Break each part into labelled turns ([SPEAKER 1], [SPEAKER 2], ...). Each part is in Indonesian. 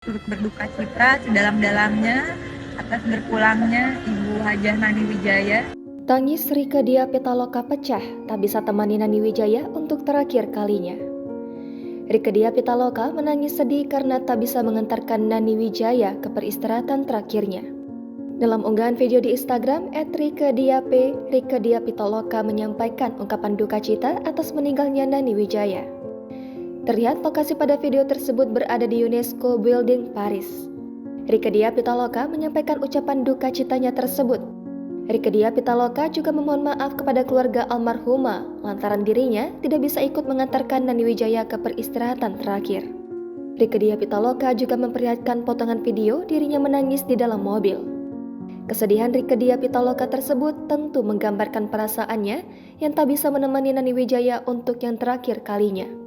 [SPEAKER 1] turut berduka cita sedalam-dalamnya atas berpulangnya Ibu Hajah Nani Wijaya.
[SPEAKER 2] Tangis Rieke Diah Pitaloka pecah, tak bisa temani Nani Wijaya untuk terakhir kalinya. Rieke Diah Pitaloka menangis sedih karena tak bisa mengantarkan Nani Wijaya ke peristirahatan terakhirnya. Dalam unggahan video di Instagram @rikediap, Rieke Diah Pitaloka menyampaikan ungkapan duka cita atas meninggalnya Nani Wijaya. Terlihat lokasi pada video tersebut berada di UNESCO Building, Paris. Rieke Diah Pitaloka menyampaikan ucapan duka citanya tersebut. Rieke Diah Pitaloka juga memohon maaf kepada keluarga almarhumah lantaran dirinya tidak bisa ikut mengantarkan Nani Wijaya ke peristirahatan terakhir. Rieke Diah Pitaloka juga memperlihatkan potongan video dirinya menangis di dalam mobil. Kesedihan Rieke Diah Pitaloka tersebut tentu menggambarkan perasaannya yang tak bisa menemani Nani Wijaya untuk yang terakhir kalinya.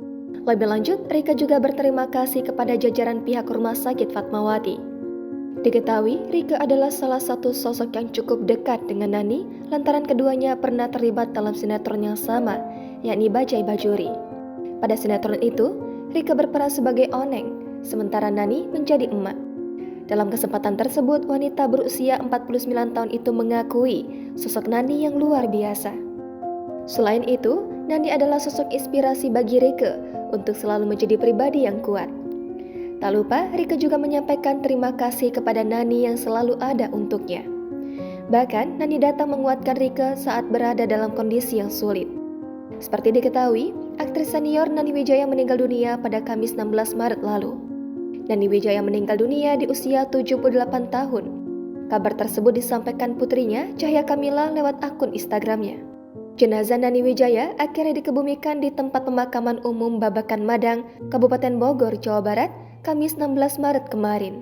[SPEAKER 2] Lebih lanjut, Rieke juga berterima kasih kepada jajaran pihak Rumah Sakit Fatmawati. Diketahui, Rieke adalah salah satu sosok yang cukup dekat dengan Nani lantaran keduanya pernah terlibat dalam sinetron yang sama, yakni Bajai Bajuri. Pada sinetron itu, Rieke berperan sebagai Oneng, sementara Nani menjadi emak. Dalam kesempatan tersebut, wanita berusia 49 tahun itu mengakui sosok Nani yang luar biasa. Selain itu, Nani adalah sosok inspirasi bagi Rieke untuk selalu menjadi pribadi yang kuat. Tak lupa, Rieke juga menyampaikan terima kasih kepada Nani yang selalu ada untuknya. Bahkan, Nani datang menguatkan Rieke saat berada dalam kondisi yang sulit. Seperti diketahui, aktris senior Nani Wijaya meninggal dunia pada Kamis 16 Maret lalu. Nani Wijaya meninggal dunia di usia 78 tahun. Kabar tersebut disampaikan putrinya, Cahya Kamila, lewat akun Instagramnya. Jenazah Nani Wijaya akhirnya dikebumikan di tempat pemakaman umum Babakan Madang, Kabupaten Bogor, Jawa Barat, Kamis 16 Maret kemarin.